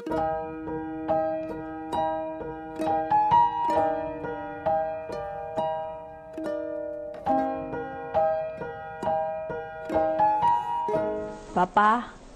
Bapa,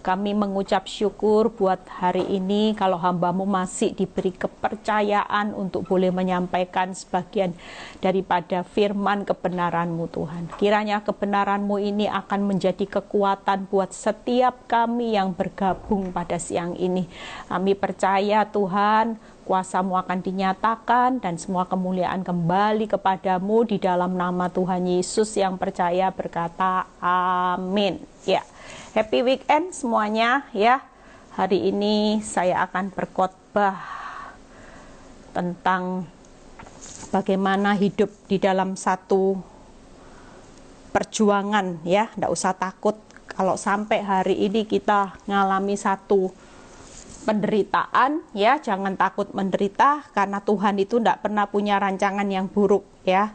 kami mengucap syukur buat hari ini kalau hamba-Mu masih diberi kepercayaan untuk boleh menyampaikan sebagian daripada firman kebenaran-Mu Tuhan. Kiranya kebenaran-Mu ini akan menjadi kekuatan buat setiap kami yang bergabung pada siang ini. Kami percaya Tuhan, kuasa-Mu akan dinyatakan dan semua kemuliaan kembali kepadamu di dalam nama Tuhan Yesus yang percaya berkata amin. Ya. Happy weekend semuanya ya. Hari ini saya akan berkhotbah tentang bagaimana hidup di dalam satu perjuangan ya. Nggak usah takut kalau sampai hari ini kita ngalami satu penderitaan ya. Jangan takut menderita karena Tuhan itu nggak pernah punya rancangan yang buruk ya.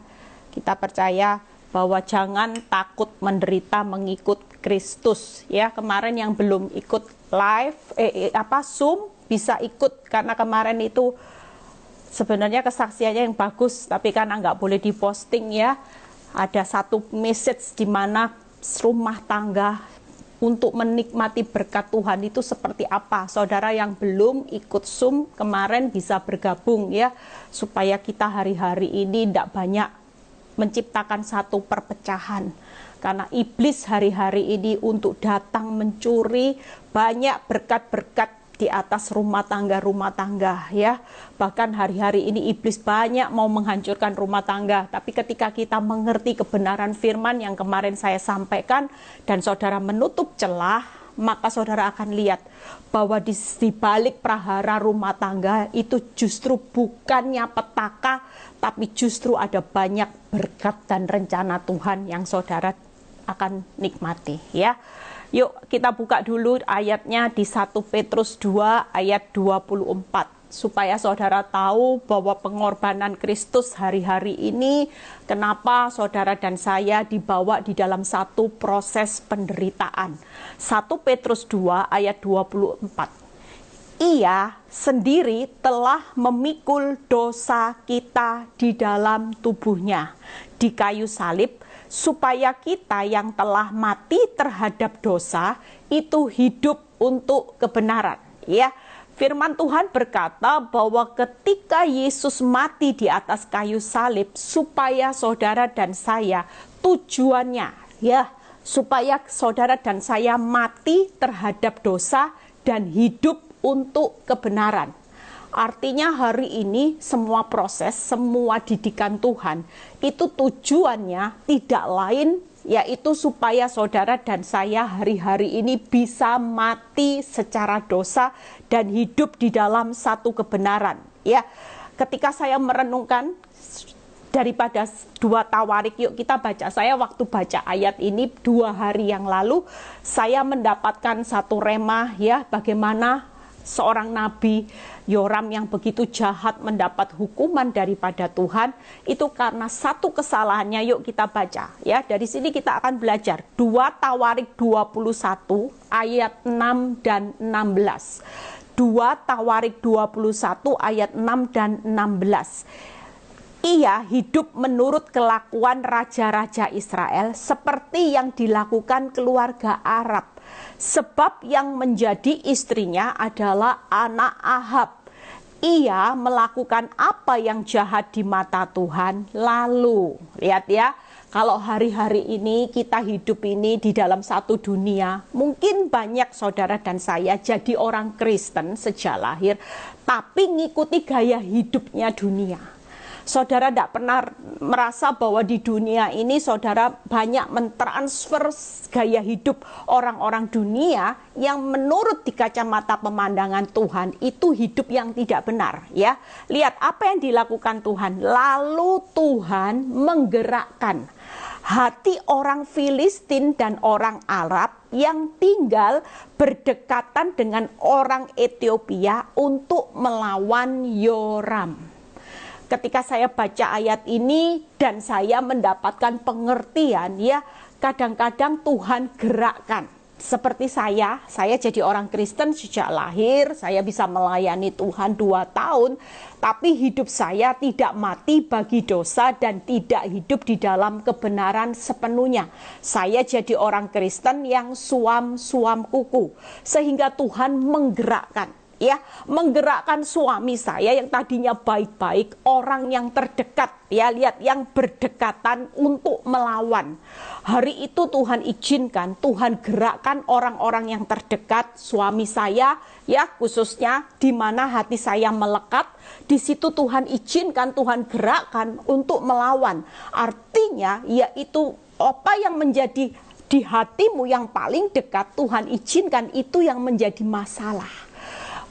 Kita percaya bahwa jangan takut menderita mengikut Kristus ya. Kemarin yang belum ikut live Zoom bisa ikut karena kemarin itu sebenarnya kesaksiannya yang bagus, tapi karena nggak boleh diposting ya. Ada satu message di mana rumah tangga untuk menikmati berkat Tuhan itu seperti apa. Saudara yang belum ikut Zoom kemarin bisa bergabung ya, supaya kita hari-hari ini tidak banyak menciptakan satu perpecahan. Karena iblis hari-hari ini untuk datang mencuri banyak berkat-berkat di atas rumah tangga ya. Bahkan hari-hari ini iblis banyak mau menghancurkan rumah tangga. Tapi ketika kita mengerti kebenaran firman yang kemarin saya sampaikan dan saudara menutup celah, maka saudara akan lihat bahwa di balik prahara rumah tangga itu justru bukannya petaka, tapi justru ada banyak berkat dan rencana Tuhan yang saudara akan nikmati ya. Yuk kita buka dulu ayatnya di 1 Petrus 2 ayat 24 supaya saudara tahu bahwa pengorbanan Kristus hari-hari ini kenapa saudara dan saya dibawa di dalam satu proses penderitaan. 1 Petrus 2 ayat 24. Ia sendiri telah memikul dosa kita di dalam tubuhnya di kayu salib, supaya kita yang telah mati terhadap dosa itu hidup untuk kebenaran. Ya, firman Tuhan berkata bahwa ketika Yesus mati di atas kayu salib, supaya saudara dan saya tujuannya ya, supaya saudara dan saya mati terhadap dosa dan hidup untuk kebenaran. Artinya hari ini semua proses, semua didikan Tuhan itu tujuannya tidak lain yaitu supaya saudara dan saya hari-hari ini bisa mati secara dosa dan hidup di dalam satu kebenaran. Ya, ketika saya merenungkan daripada 2 Tawarik, yuk kita baca. Saya waktu baca ayat ini 2 hari yang lalu saya mendapatkan satu rema ya, bagaimana seorang nabi Yoram yang begitu jahat mendapat hukuman daripada Tuhan itu karena satu kesalahannya. Yuk kita baca ya. Dari sini kita akan belajar 2 Tawarik 21 ayat 6 dan 16. 2 Tawarik 21 ayat 6 dan 16. Ia hidup menurut kelakuan raja-raja Israel seperti yang dilakukan keluarga Arab, sebab yang menjadi istrinya adalah anak Ahab. Ia melakukan apa yang jahat di mata Tuhan. Lalu, lihat ya, kalau hari-hari ini kita hidup ini di dalam satu dunia, mungkin banyak saudara dan saya jadi orang Kristen sejak lahir, tapi ngikuti gaya hidupnya dunia. Saudara tidak pernah merasa bahwa di dunia ini saudara banyak mentransfer gaya hidup orang-orang dunia yang menurut di kacamata pemandangan Tuhan itu hidup yang tidak benar ya. Lihat apa yang dilakukan Tuhan. Lalu Tuhan menggerakkan hati orang Filistin dan orang Arab yang tinggal berdekatan dengan orang Ethiopia untuk melawan Yoram. Ketika saya baca ayat ini dan saya mendapatkan pengertian ya, kadang-kadang Tuhan gerakkan seperti saya jadi orang Kristen sejak lahir, saya bisa melayani Tuhan 2 tahun, tapi hidup saya tidak mati bagi dosa dan tidak hidup di dalam kebenaran sepenuhnya. Saya jadi orang Kristen yang suam kuku, sehingga Tuhan menggerakkan suami saya yang tadinya baik-baik, orang yang terdekat, lihat yang berdekatan untuk melawan. Hari itu Tuhan izinkan, Tuhan gerakkan orang-orang yang terdekat, suami saya, khususnya di mana hati saya melekat, di situ Tuhan izinkan, Tuhan gerakkan untuk melawan. Artinya, yaitu apa yang menjadi di hatimu yang paling dekat, Tuhan izinkan itu yang menjadi masalah.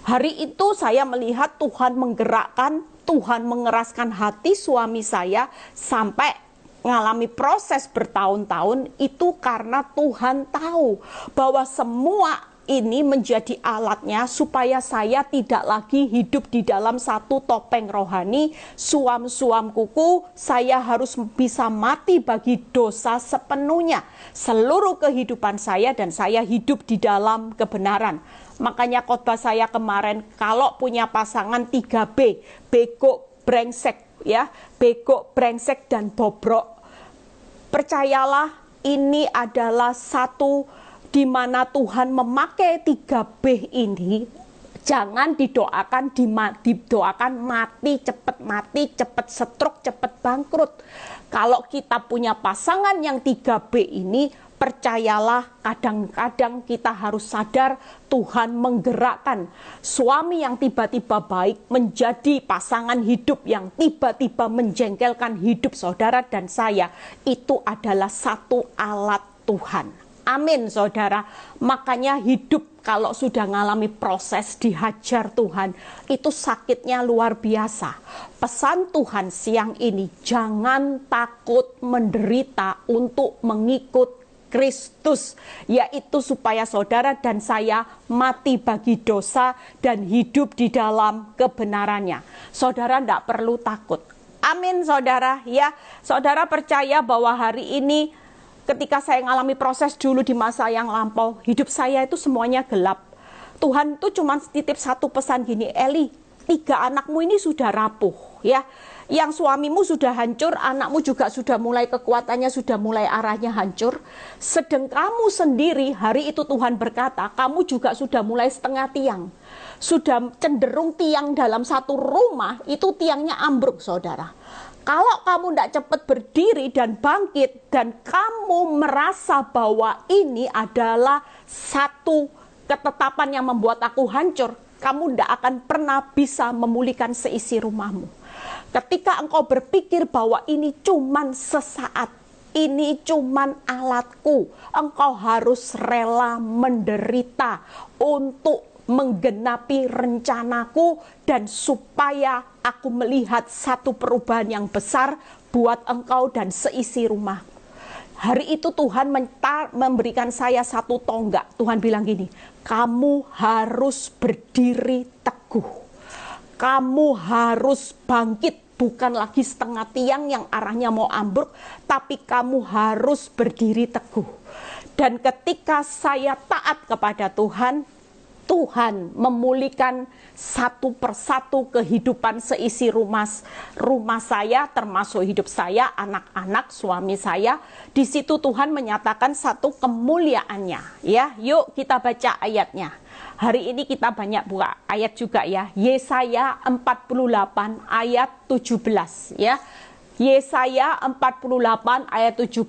Hari itu saya melihat Tuhan menggerakkan, Tuhan mengeraskan hati suami saya sampai mengalami proses bertahun-tahun, itu karena Tuhan tahu bahwa semua ini menjadi alatnya supaya saya tidak lagi hidup di dalam satu topeng rohani, suam kuku. Saya harus bisa mati bagi dosa sepenuhnya, seluruh kehidupan saya, dan saya hidup di dalam kebenaran. Makanya khotbah saya kemarin, kalau punya pasangan 3B, bego, brengsek, bego, brengsek, dan bobrok. Percayalah, ini adalah satu di mana Tuhan memakai 3B ini. Jangan didoakan mati, cepat stroke, cepat bangkrut. Kalau kita punya pasangan yang 3B ini, percayalah, kadang-kadang kita harus sadar Tuhan menggerakkan suami yang tiba-tiba baik menjadi pasangan hidup yang tiba-tiba menjengkelkan hidup saudara dan saya. Itu adalah satu alat Tuhan. Amin, saudara. Makanya hidup kalau sudah mengalami proses dihajar Tuhan, itu sakitnya luar biasa. Pesan Tuhan siang ini, jangan takut menderita untuk mengikut Kristus, yaitu supaya saudara dan saya mati bagi dosa dan hidup di dalam kebenarannya. Saudara tidak perlu takut. Amin, saudara. Saudara percaya bahwa hari ini ketika saya mengalami proses dulu di masa yang lampau, hidup saya itu semuanya gelap. Tuhan tuh cuma titip satu pesan gini, Eli, 3 anakmu ini sudah rapuh, Yang suamimu sudah hancur, anakmu juga sudah mulai kekuatannya, sudah mulai arahnya hancur. Sedang kamu sendiri, hari itu Tuhan berkata, kamu juga sudah mulai setengah tiang. Sudah cenderung tiang dalam satu rumah, itu tiangnya ambruk, saudara. Kalau kamu tidak cepat berdiri dan bangkit, dan kamu merasa bahwa ini adalah satu ketetapan yang membuat aku hancur, kamu tidak akan pernah bisa memulihkan seisi rumahmu. Ketika engkau berpikir bahwa ini cuman sesaat, ini cuman alatku, engkau harus rela menderita untuk menggenapi rencanaku dan supaya aku melihat satu perubahan yang besar buat engkau dan seisi rumah. Hari itu Tuhan memberikan saya satu tonggak. Tuhan bilang gini, kamu harus berdiri teguh. Kamu harus bangkit, bukan lagi setengah tiang yang arahnya mau ambruk, tapi kamu harus berdiri teguh. Dan ketika saya taat kepada Tuhan, Tuhan memulihkan satu persatu kehidupan seisi rumah saya, termasuk hidup saya, anak-anak, suami saya. Di situ Tuhan menyatakan satu kemuliaannya. Yuk kita baca ayatnya. Hari ini kita banyak buka ayat juga Yesaya 48 ayat 17 Yesaya 48 ayat 17.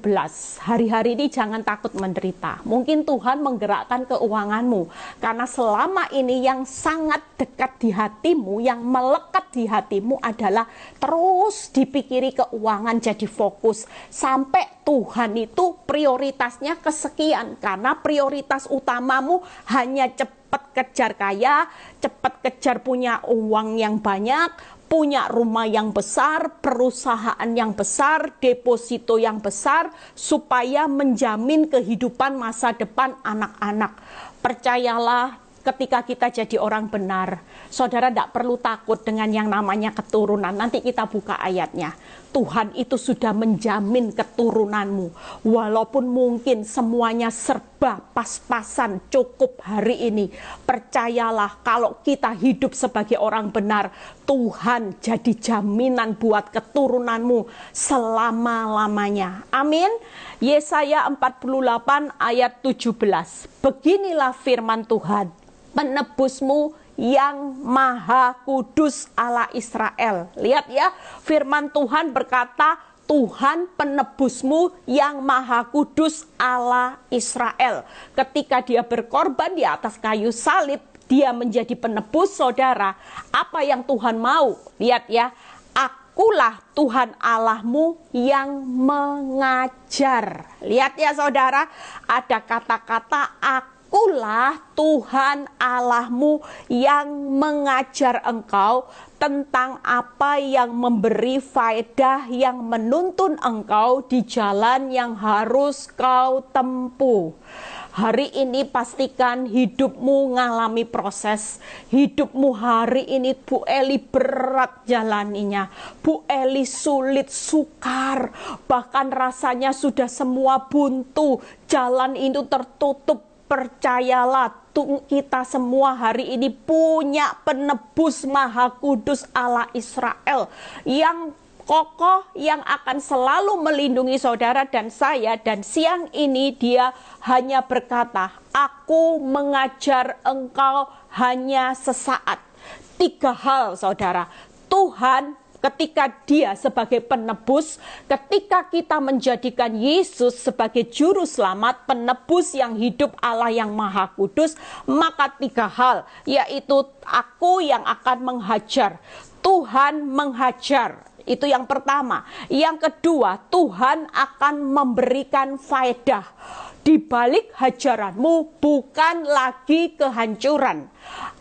Hari-hari ini jangan takut menderita. Mungkin Tuhan menggerakkan keuanganmu. Karena selama ini yang sangat dekat di hatimu, yang melekat di hatimu adalah terus dipikiri keuangan jadi fokus. Sampai Tuhan itu prioritasnya kesekian. Karena prioritas utamamu hanya cepat kejar kaya, cepat kejar punya uang yang banyak, punya rumah yang besar, perusahaan yang besar, deposito yang besar, supaya menjamin kehidupan masa depan anak-anak. Percayalah, ketika kita jadi orang benar, saudara tidak perlu takut dengan yang namanya keturunan. Nanti kita buka ayatnya. Tuhan itu sudah menjamin keturunanmu. Walaupun mungkin semuanya serba pas-pasan cukup hari ini. Percayalah, kalau kita hidup sebagai orang benar, Tuhan jadi jaminan buat keturunanmu selama-lamanya. Amin. Yesaya 48 ayat 17. Beginilah firman Tuhan, penebusmu yang maha kudus Allah Israel. Lihat ya, firman Tuhan berkata, Tuhan penebusmu yang maha kudus Allah Israel. Ketika dia berkorban di atas kayu salib, dia menjadi penebus, saudara. Apa yang Tuhan mau? Lihat ya, akulah Tuhan Allahmu yang mengajar. Lihat ya saudara, ada kata-kata akulah Tuhan Allahmu yang mengajar engkau tentang apa yang memberi faedah, yang menuntun engkau di jalan yang harus kau tempuh. Hari ini pastikan hidupmu ngalami proses. Hidupmu hari ini Bu Eli berat jalaninya. Bu Eli sulit, sukar. Bahkan rasanya sudah semua buntu. Jalan itu tertutup. Percayalah, kita semua hari ini punya penebus maha kudus Allah Israel yang kokoh, yang akan selalu melindungi saudara dan saya. Dan siang ini dia hanya berkata, aku mengajar engkau hanya sesaat. 3 hal saudara. Tuhan ketika dia sebagai penebus, ketika kita menjadikan Yesus sebagai juru selamat, penebus yang hidup Allah yang maha kudus, maka 3 hal, yaitu aku yang akan menghajar. Tuhan menghajar. Itu yang pertama. Yang kedua, Tuhan akan memberikan faedah. Di balik hajaranmu bukan lagi kehancuran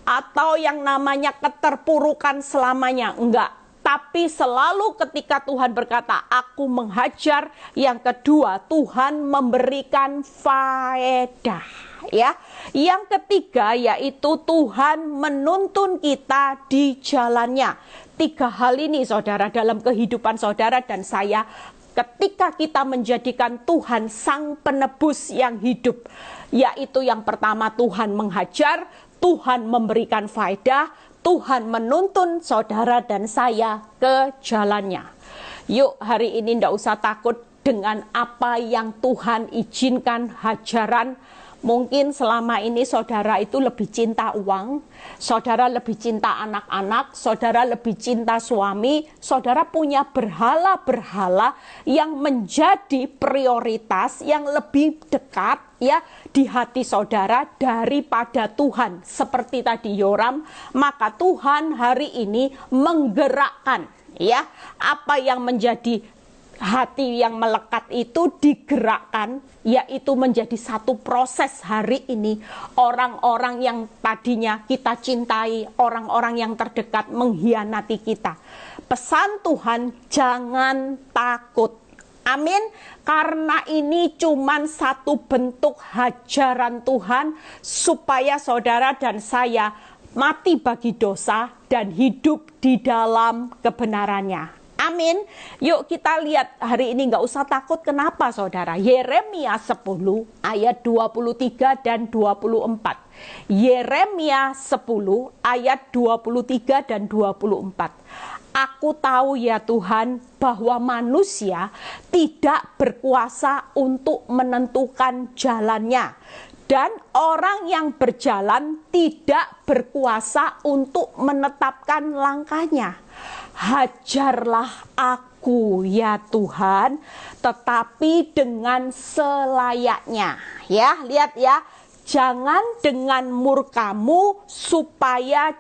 atau yang namanya keterpurukan selamanya. Enggak. Tapi selalu ketika Tuhan berkata, aku menghajar. Yang kedua, Tuhan memberikan faedah. Ya. Yang ketiga, yaitu Tuhan menuntun kita di jalannya. 3 hal ini saudara dalam kehidupan saudara dan saya, ketika kita menjadikan Tuhan sang penebus yang hidup, yaitu yang pertama Tuhan menghajar, Tuhan memberikan faedah, Tuhan menuntun saudara dan saya ke jalannya. Yuk hari ini tidak usah takut dengan apa yang Tuhan izinkan hajaran. Mungkin selama ini saudara itu lebih cinta uang, saudara lebih cinta anak-anak, saudara lebih cinta suami, saudara punya berhala-berhala yang menjadi prioritas yang lebih dekat ya di hati saudara daripada Tuhan. Seperti tadi Yoram, maka Tuhan hari ini menggerakkan ya apa yang menjadi hati yang melekat itu digerakkan, yaitu menjadi satu proses hari ini. Orang-orang yang tadinya kita cintai, orang-orang yang terdekat mengkhianati kita. Pesan Tuhan, jangan takut. Amin. Karena ini cuma satu bentuk hajaran Tuhan supaya saudara dan saya mati bagi dosa dan hidup di dalam kebenarannya. Amin. Yuk kita lihat hari ini, nggak usah takut. Kenapa saudara? Yeremia 10 ayat 23 dan 24. Yeremia 10 ayat 23 dan 24. Aku tahu ya Tuhan bahwa manusia tidak berkuasa untuk menentukan jalannya. Dan orang yang berjalan tidak berkuasa untuk menetapkan langkahnya. Hajarlah aku ya Tuhan, tetapi dengan selayaknya. Ya, lihat ya. Jangan dengan murkamu supaya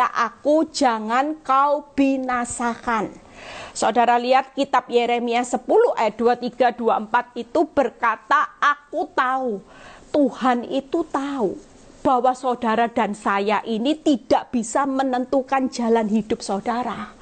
aku jangan kau binasakan. Saudara lihat kitab Yeremia 10 ayat 23 24 itu berkata, aku tahu, Tuhan itu tahu bahwa saudara dan saya ini tidak bisa menentukan jalan hidup saudara.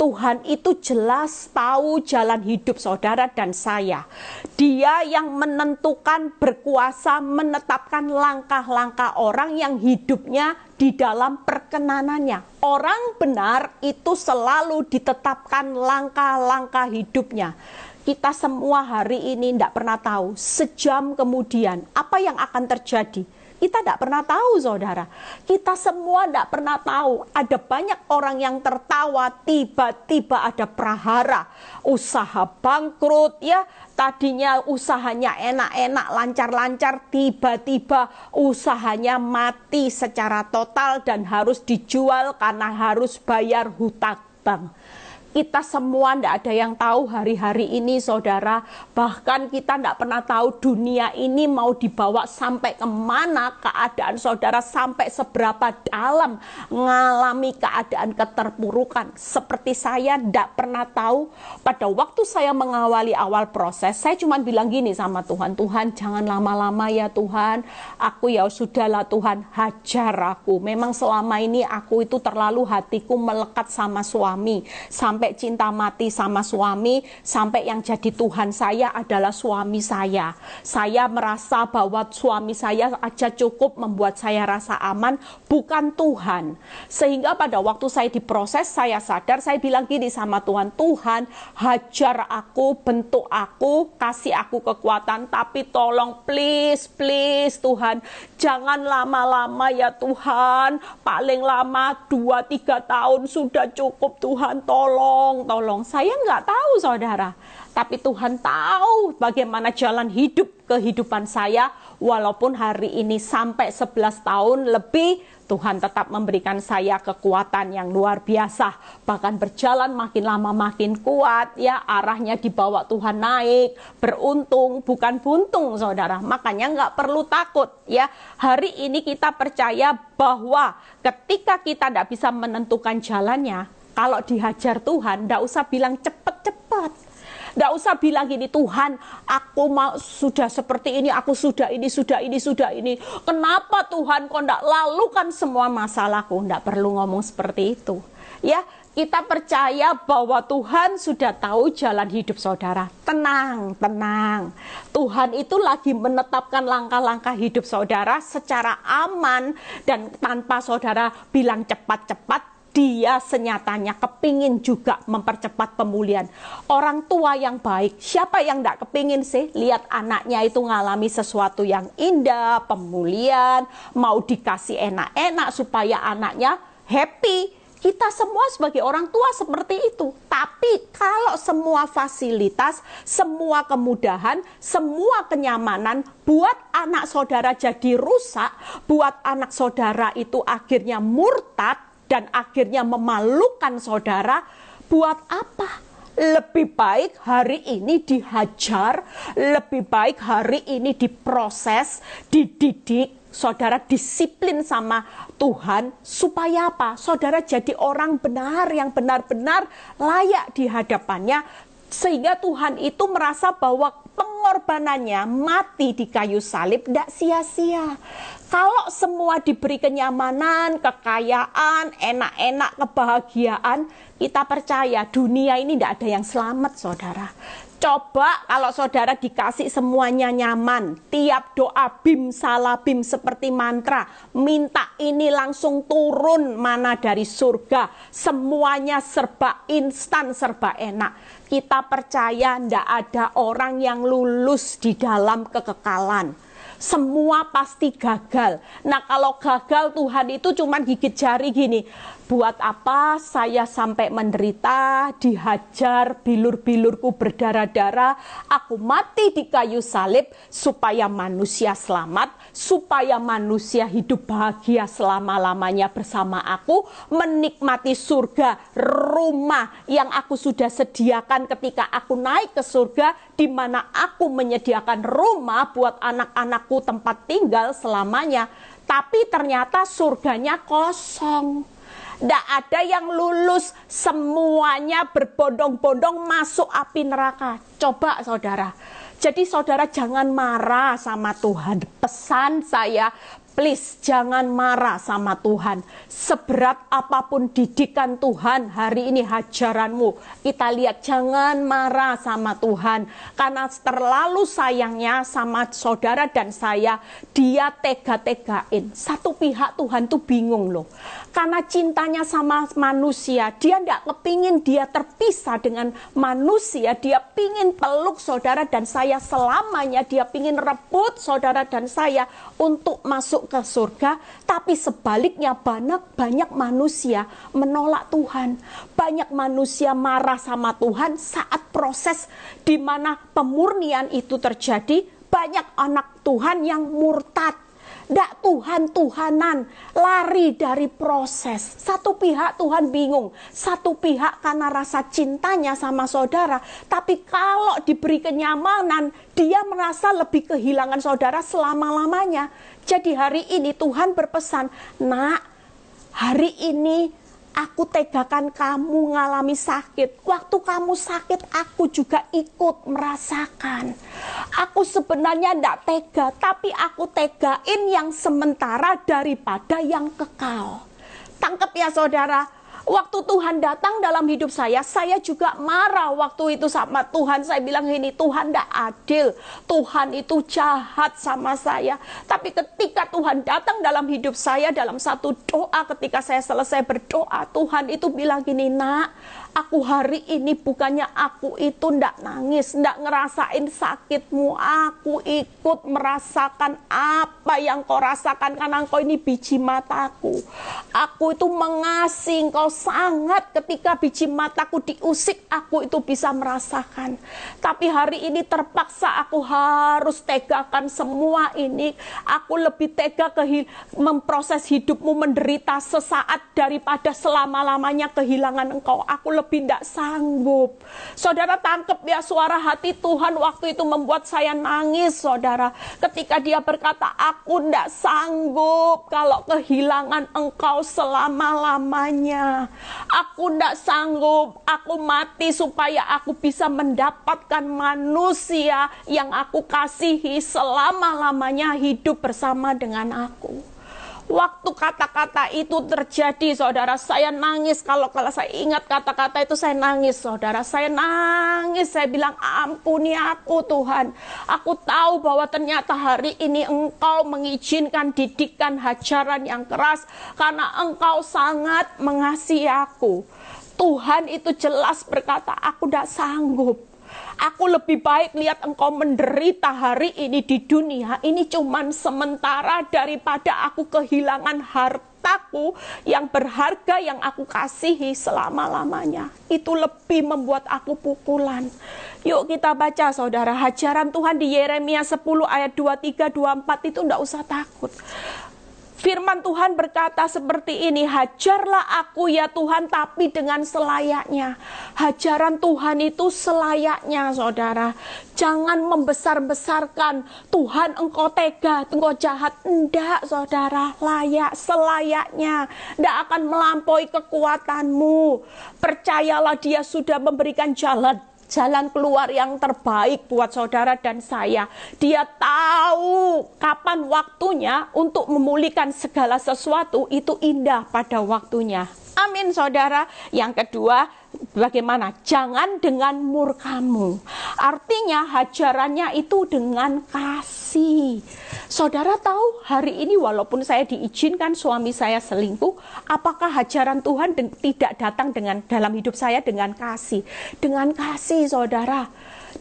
Tuhan itu jelas tahu jalan hidup saudara dan saya. Dia yang menentukan, berkuasa, menetapkan langkah-langkah orang yang hidupnya di dalam perkenanannya. Orang benar itu selalu ditetapkan langkah-langkah hidupnya. Kita semua hari ini tidak pernah tahu sejam kemudian apa yang akan terjadi. Kita tidak pernah tahu saudara. Kita semua tidak pernah tahu. Ada banyak orang yang tertawa, tiba-tiba ada prahara. Usaha bangkrut ya. Tadinya usahanya enak-enak, lancar-lancar. Tiba-tiba usahanya mati secara total dan harus dijual karena harus bayar hutang bank. Kita semua tidak ada yang tahu hari-hari ini saudara. Bahkan kita tidak pernah tahu dunia ini mau dibawa sampai kemana keadaan saudara, sampai seberapa dalam mengalami keadaan keterpurukan. Seperti saya tidak pernah tahu. Pada waktu saya mengawali awal proses, saya cuma bilang gini sama Tuhan, Tuhan jangan lama-lama ya Tuhan. Aku ya sudahlah Tuhan, hajar aku. Memang selama ini aku itu terlalu hatiku melekat sama suami. Sampai cinta mati sama suami, sampai yang jadi Tuhan saya adalah suami saya. Saya merasa bahwa suami saya aja cukup membuat saya rasa aman, bukan Tuhan. Sehingga pada waktu saya diproses, saya sadar, saya bilang gini sama Tuhan, Tuhan hajar aku, bentuk aku, kasih aku kekuatan, tapi tolong please Tuhan, jangan lama-lama ya Tuhan, paling lama 2-3 tahun sudah cukup Tuhan, tolong. Saya nggak tahu saudara, tapi Tuhan tahu bagaimana jalan hidup kehidupan saya. Walaupun hari ini sampai 11 tahun lebih, Tuhan tetap memberikan saya kekuatan yang luar biasa. Bahkan berjalan makin lama makin kuat ya, arahnya dibawa Tuhan naik, beruntung bukan buntung saudara. Makanya nggak perlu takut ya. Hari ini kita percaya bahwa ketika kita tidak bisa menentukan jalannya, kalau dihajar Tuhan, tidak usah bilang cepet-cepet. Tidak usah bilang gini, Tuhan, aku mau sudah seperti ini, aku sudah ini. Kenapa Tuhan kok tidak lalukan semua masalahku? Tidak perlu ngomong seperti itu. Ya, kita percaya bahwa Tuhan sudah tahu jalan hidup saudara. Tenang. Tuhan itu lagi menetapkan langkah-langkah hidup saudara secara aman dan tanpa saudara bilang cepat-cepat. Dia senyatanya kepingin juga mempercepat pemulihan. Orang tua yang baik, siapa yang tidak kepingin sih lihat anaknya itu ngalami sesuatu yang indah, pemulihan, mau dikasih enak-enak supaya anaknya happy. Kita semua sebagai orang tua seperti itu. Tapi kalau semua fasilitas, semua kemudahan, semua kenyamanan buat anak saudara jadi rusak, buat anak saudara itu akhirnya murtad, dan akhirnya memalukan saudara, buat apa? Lebih baik hari ini dihajar, lebih baik hari ini diproses, dididik, saudara disiplin sama Tuhan, supaya apa? Saudara jadi orang benar yang benar-benar layak di hadapannya, sehingga Tuhan itu merasa bahwa pengorbanannya mati di kayu salib tidak sia-sia. Kalau semua diberi kenyamanan, kekayaan, enak-enak, kebahagiaan, kita percaya dunia ini tidak ada yang selamat saudara. Coba kalau saudara dikasih semuanya nyaman, tiap doa bim salabim seperti mantra, minta ini langsung turun mana dari surga, semuanya serba instan, serba enak. Kita percaya tidak ada orang yang lulus di dalam kekekalan. Semua pasti gagal. Nah kalau gagal Tuhan itu cuma gigit jari gini. Buat apa saya sampai menderita, dihajar, bilur-bilurku berdarah-darah, aku mati di kayu salib supaya manusia selamat, supaya manusia hidup bahagia selama-lamanya bersama aku, menikmati surga, rumah yang aku sudah sediakan ketika aku naik ke surga, di mana aku menyediakan rumah buat anak-anakku tempat tinggal selamanya. Tapi ternyata surganya kosong. Tidak ada yang lulus, semuanya berbondong-bondong masuk api neraka. Coba saudara. Jadi saudara jangan marah sama Tuhan. Pesan saya, Please, jangan marah sama Tuhan. Seberat apapun didikan Tuhan hari ini hajaranmu, kita lihat, jangan marah sama Tuhan. Karena terlalu sayangnya sama saudara dan saya, dia tega-tegain. Satu pihak Tuhan tuh bingung loh. Karena cintanya sama manusia, dia tidak kepingin dia terpisah dengan manusia. Dia pingin peluk saudara dan saya selamanya. Dia pingin rebut saudara dan saya untuk masuk ke surga. Tapi sebaliknya banyak manusia menolak Tuhan. Banyak manusia marah sama Tuhan saat proses di mana pemurnian itu terjadi. Banyak anak Tuhan yang murtad. Ndak Tuhan-Tuhanan, lari dari proses. Satu pihak Tuhan bingung, satu pihak karena rasa cintanya sama saudara. Tapi kalau diberi kenyamanan, dia merasa lebih kehilangan saudara selama-lamanya. Jadi hari ini Tuhan berpesan, nak, hari ini aku tegakan kamu ngalami sakit. Waktu kamu sakit, aku juga ikut merasakan. Aku sebenarnya tidak tega, tapi aku tegain yang sementara daripada yang kekal. Tangkap ya saudara. Waktu Tuhan datang dalam hidup saya juga marah waktu itu sama Tuhan. Saya bilang ini, Tuhan tidak adil. Tuhan itu jahat sama saya. Tapi ketika Tuhan datang dalam hidup saya, dalam satu doa, ketika saya selesai berdoa, Tuhan itu bilang gini, nak, aku hari ini bukannya aku itu tidak nangis, tidak ngerasain sakitmu. Aku ikut merasakan apa yang kau rasakan karena engkau ini biji mataku. Aku itu mengasihi engkau sangat. Ketika biji mataku diusik, aku itu bisa merasakan. Tapi hari ini terpaksa aku harus tegakan semua ini. Aku lebih tega memproses hidupmu menderita sesaat daripada selama-lamanya kehilangan engkau. Aku lebih tidak sanggup. Saudara tangkap ya, suara hati Tuhan waktu itu membuat saya nangis, saudara. Ketika dia berkata, aku tidak sanggup kalau kehilangan engkau selama-lamanya. Aku tidak sanggup, aku mati supaya aku bisa mendapatkan manusia yang aku kasihi selama-lamanya hidup bersama dengan aku. Waktu kata-kata itu terjadi, saudara, saya nangis. Kalau saya ingat kata-kata itu, saya nangis, saudara. Saya nangis, saya bilang, ampuni aku Tuhan. Aku tahu bahwa ternyata hari ini engkau mengizinkan didikan hajaran yang keras, karena engkau sangat mengasihi aku. Tuhan itu jelas berkata, aku tidak sanggup. Aku lebih baik lihat engkau menderita hari ini di dunia. Ini cuman sementara daripada aku kehilangan hartaku yang berharga yang aku kasihi selama-lamanya. Itu lebih membuat aku pukulan. Yuk kita baca saudara, hajaran Tuhan di Yeremia 10 ayat 23, 24 itu enggak usah takut. Firman Tuhan berkata seperti ini, hajarlah aku ya Tuhan, tapi dengan selayaknya. Hajaran Tuhan itu selayaknya, saudara. Jangan membesar-besarkan, Tuhan engkau tega, engkau jahat. Enggak, saudara, layak, selayaknya. Enggak akan melampaui kekuatanmu. Percayalah, dia sudah memberikan jalan keluar yang terbaik buat saudara dan saya. Dia tahu kapan waktunya untuk memulihkan segala sesuatu, itu indah pada waktunya. Amin, saudara. Yang kedua, bagaimana? Jangan dengan murkamu. Artinya hajarannya itu dengan kasih. Saudara tahu hari ini walaupun saya diizinkan suami saya selingkuh, apakah hajaran Tuhan tidak datang dalam hidup saya dengan kasih? Dengan kasih, saudara.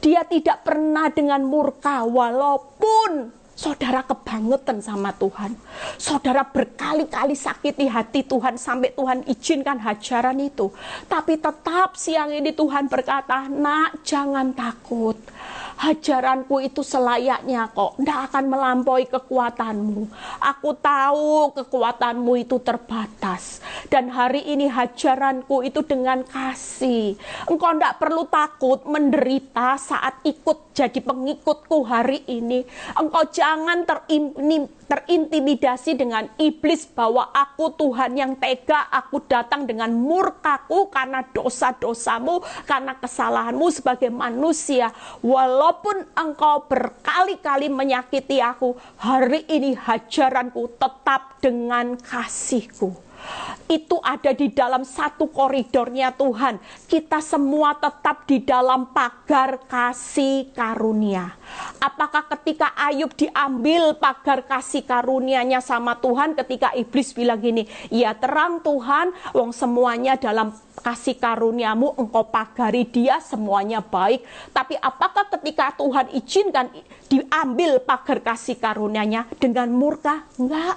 Dia tidak pernah dengan murka walaupun saudara kebangetan sama Tuhan. Saudara berkali-kali sakiti hati Tuhan sampai Tuhan izinkan hajaran itu. Tapi tetap siang ini Tuhan berkata, nak, jangan takut. Hajaranku itu selayaknya kok. Tidak akan melampaui kekuatanmu. Aku tahu kekuatanmu itu terbatas. Dan hari ini hajaranku itu dengan kasih. Engkau tidak perlu takut menderita saat ikut jadi pengikutku hari ini. Engkau jangan terintimidasi dengan iblis bahwa aku Tuhan yang tega, aku datang dengan murkaku karena dosa-dosamu, karena kesalahanmu sebagai manusia. Walau walaupun engkau berkali-kali menyakiti aku, hari ini hajaranku tetap dengan kasihku. Itu ada di dalam satu koridornya Tuhan. Kita semua tetap di dalam pagar kasih karunia. Apakah ketika Ayub diambil pagar kasih karunianya sama Tuhan, ketika iblis bilang gini, ya terang Tuhan, wong semuanya dalam kasih karuniamu, engkau pagari dia, semuanya baik. Tapi apakah ketika Tuhan izinkan diambil pagar kasih karunianya dengan murka? Enggak.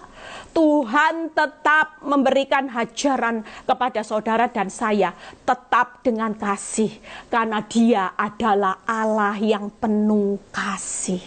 Tuhan tetap memberikan hajaran kepada saudara dan saya, tetap dengan kasih, karena Dia adalah Allah yang penuh kasih.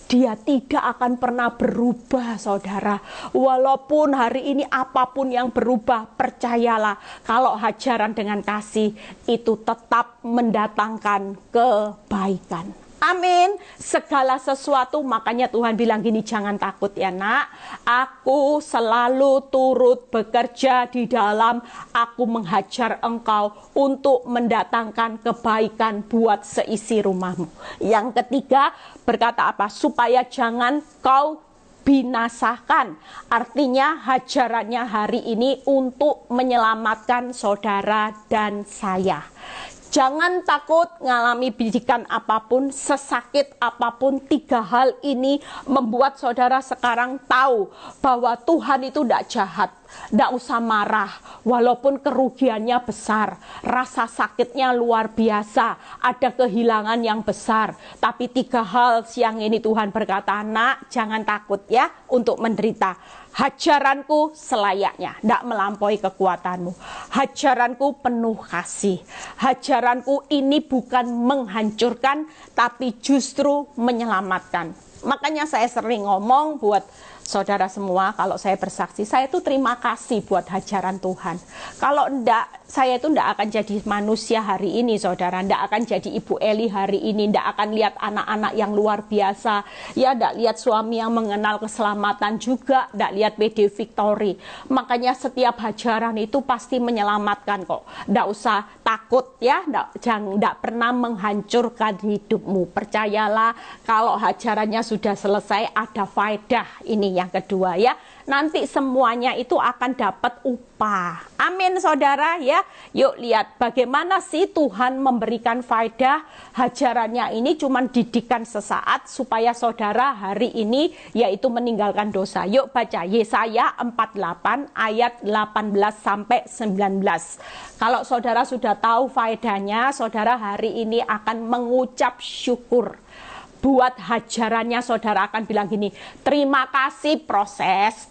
Dia tidak akan pernah berubah, saudara. Walaupun hari ini apapun yang berubah, percayalah, kalau hajaran dengan kasih itu tetap mendatangkan kebaikan. Amin. Segala sesuatu, makanya Tuhan bilang gini, jangan takut ya nak. Aku selalu turut bekerja di dalam, aku menghajar engkau untuk mendatangkan kebaikan buat seisi rumahmu. Yang ketiga, berkata apa? Supaya jangan kau binasakan. Artinya hajarannya hari ini untuk menyelamatkan saudara dan saya. Jangan takut ngalami bidikan apapun, sesakit apapun. 3 hal ini membuat saudara sekarang tahu bahwa Tuhan itu tidak jahat. Tidak usah marah, walaupun kerugiannya besar, rasa sakitnya luar biasa, ada kehilangan yang besar. Tapi 3 hal siang ini Tuhan berkata, nak jangan takut ya untuk menderita. Hajaranku selayaknya, tidak melampaui kekuatanmu. Hajaranku penuh kasih. Hajaranku ini bukan menghancurkan, tapi justru menyelamatkan. Makanya saya sering ngomong buat saudara semua, kalau saya bersaksi, saya itu terima kasih buat hajaran Tuhan. Kalau enggak, saya itu enggak akan jadi manusia hari ini, saudara. Enggak akan jadi Ibu Eli hari ini. Enggak akan lihat anak-anak yang luar biasa. Ya, enggak lihat suami yang mengenal keselamatan juga. Enggak lihat PD Victory. Makanya setiap hajaran itu pasti menyelamatkan kok. Enggak usah takut ya. Enggak pernah menghancurkan hidupmu. Percayalah, kalau hajarannya sudah selesai, ada faedah. Ini yang kedua ya, nanti semuanya itu akan dapat upah. Amin saudara ya. Yuk lihat bagaimana sih Tuhan memberikan faedah. Hajarannya ini cuma didikan sesaat supaya saudara hari ini yaitu meninggalkan dosa. Yuk baca Yesaya 48 ayat 18 sampai 19. Kalau saudara sudah tahu faedahnya, saudara hari ini akan mengucap syukur. Buat hajarannya saudara akan bilang gini, terima kasih proses,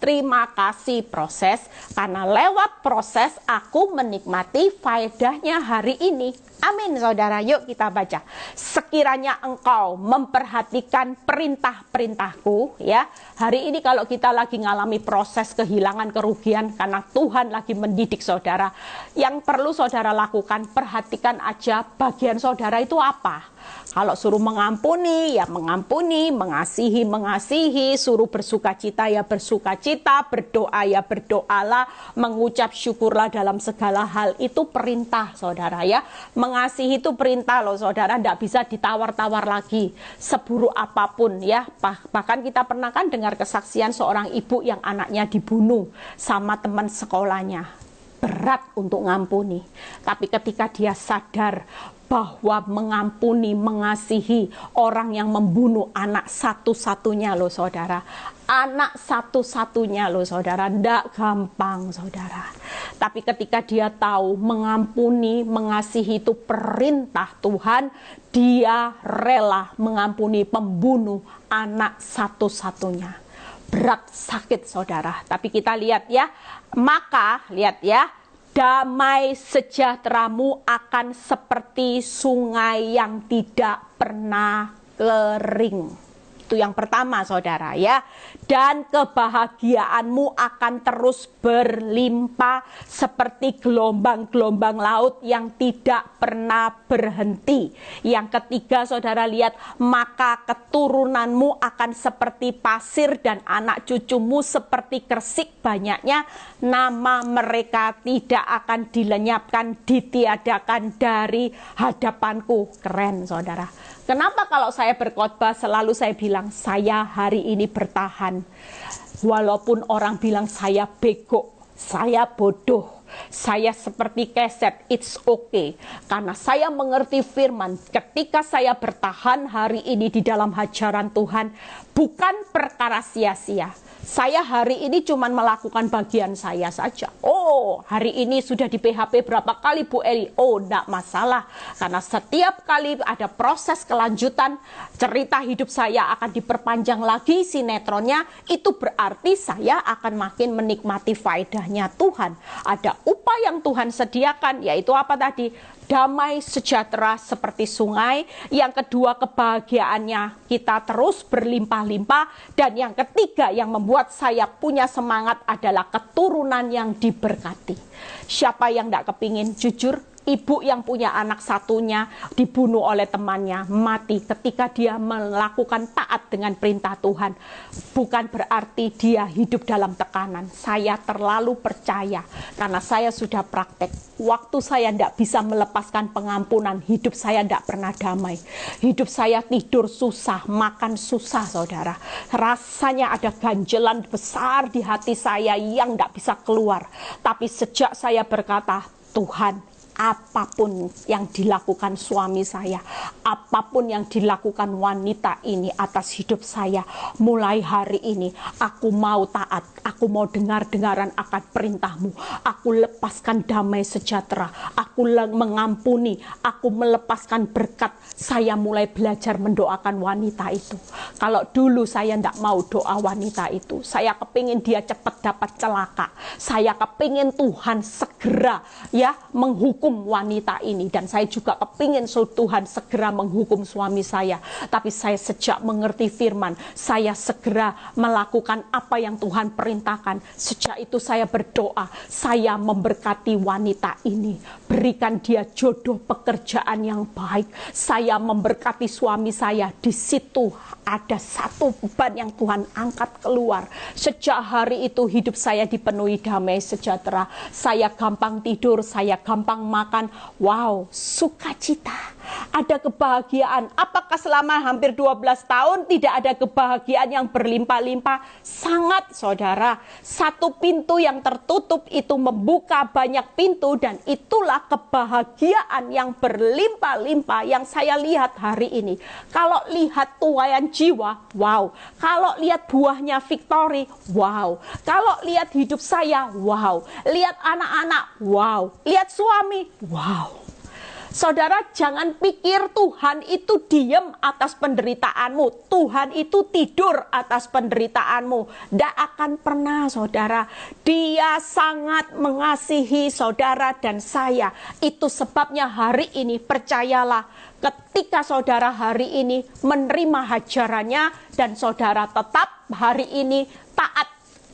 karena lewat proses aku menikmati faedahnya hari ini. Amin saudara, yuk kita baca. Sekiranya engkau memperhatikan perintah-perintahku ya. Hari ini kalau kita lagi ngalami proses kehilangan kerugian karena Tuhan lagi mendidik saudara, yang perlu saudara lakukan, perhatikan aja bagian saudara itu apa. Kalau suruh mengampuni, ya mengampuni, mengasihi, suruh bersukacita, ya bersukacita, berdoa, ya berdoalah, mengucap syukurlah dalam segala hal. Itu perintah, saudara ya. Mengasihi itu perintah loh, saudara. Tidak bisa ditawar-tawar lagi. Seburuk apapun ya. Bahkan kita pernah kan dengar kesaksian seorang ibu yang anaknya dibunuh sama teman sekolahnya. Berat untuk ngampuni. Tapi ketika dia sadar bahwa mengampuni, mengasihi orang yang membunuh anak satu-satunya loh saudara. Anak satu-satunya loh saudara, ndak gampang saudara. Tapi ketika dia tahu mengampuni, mengasihi itu perintah Tuhan, dia rela mengampuni pembunuh anak satu-satunya. Berat, sakit saudara. Tapi kita lihat ya, maka lihat ya, damai sejahteramu akan seperti sungai yang tidak pernah kering. Itu yang pertama saudara ya. Dan kebahagiaanmu akan terus berlimpah seperti gelombang-gelombang laut yang tidak pernah berhenti. Yang ketiga saudara lihat, maka keturunanmu akan seperti pasir dan anak cucumu seperti kersik banyaknya. Nama mereka tidak akan dilenyapkan, ditiadakan dari hadapanku. Keren saudara. Kenapa kalau saya berkhotbah selalu saya bilang, saya hari ini bertahan. Walaupun orang bilang saya bego, saya bodoh, saya seperti keset, it's okay. Karena saya mengerti firman, ketika saya bertahan hari ini di dalam hajaran Tuhan, bukan perkara sia-sia. Saya hari ini cuma melakukan bagian saya saja. Oh, hari ini sudah di PHP berapa kali Bu Eli? Oh, enggak masalah. Karena setiap kali ada proses kelanjutan, cerita hidup saya akan diperpanjang lagi sinetronnya. Itu berarti saya akan makin menikmati faedahnya Tuhan. Ada upah yang Tuhan sediakan, yaitu apa tadi? Damai sejahtera seperti sungai. Yang kedua, kebahagiaannya kita terus berlimpah-limpah. Dan yang ketiga yang membuat saya punya semangat adalah keturunan yang diberkati. Siapa yang tidak kepingin? Jujur, ibu yang punya anak satunya dibunuh oleh temannya, mati ketika dia melakukan taat dengan perintah Tuhan. Bukan berarti dia hidup dalam tekanan. Saya terlalu percaya karena saya sudah praktek. Waktu saya tidak bisa melepaskan pengampunan, hidup saya tidak pernah damai. Hidup saya tidur susah, makan susah, saudara. Rasanya ada ganjelan besar di hati saya yang tidak bisa keluar. Tapi sejak saya berkata, Tuhan, apapun yang dilakukan suami saya, apapun yang dilakukan wanita ini atas hidup saya, mulai hari ini aku mau taat, aku mau dengar-dengaran akan perintahmu, aku lepaskan damai sejahtera, aku mengampuni, aku melepaskan berkat. Saya mulai belajar mendoakan wanita itu. Kalau dulu saya tidak mau doa wanita itu, saya kepingin dia cepat dapat celaka, saya kepingin Tuhan segera menghukum wanita ini, dan saya juga kepingin Tuhan segera menghukum suami saya. Tapi saya sejak mengerti firman, saya segera melakukan apa yang Tuhan perintahkan. Sejak itu saya berdoa, saya memberkati wanita ini, berikan dia jodoh pekerjaan yang baik. Saya memberkati suami saya. Di situ ada satu beban yang Tuhan angkat keluar. Sejak hari itu hidup saya dipenuhi damai sejahtera. Saya gampang tidur, saya gampang makan. Wow, sukacita, ada kebahagiaan. Apakah selama hampir 12 tahun tidak ada kebahagiaan yang berlimpah-limpah? Sangat, saudara. Satu pintu yang tertutup itu membuka banyak pintu, dan itulah kebahagiaan yang berlimpah-limpah yang saya lihat hari ini. Kalau lihat tuaian jiwa, wow. Kalau lihat buahnya Victory, wow. Kalau lihat hidup saya, wow. Lihat anak-anak, wow. Lihat suami, wow. Saudara, jangan pikir Tuhan itu diam atas penderitaanmu. Tuhan itu tidur atas penderitaanmu. Tidak akan pernah, saudara. Dia sangat mengasihi saudara dan saya. Itu sebabnya hari ini, percayalah, ketika saudara hari ini menerima hajarannya, dan saudara tetap hari ini taat,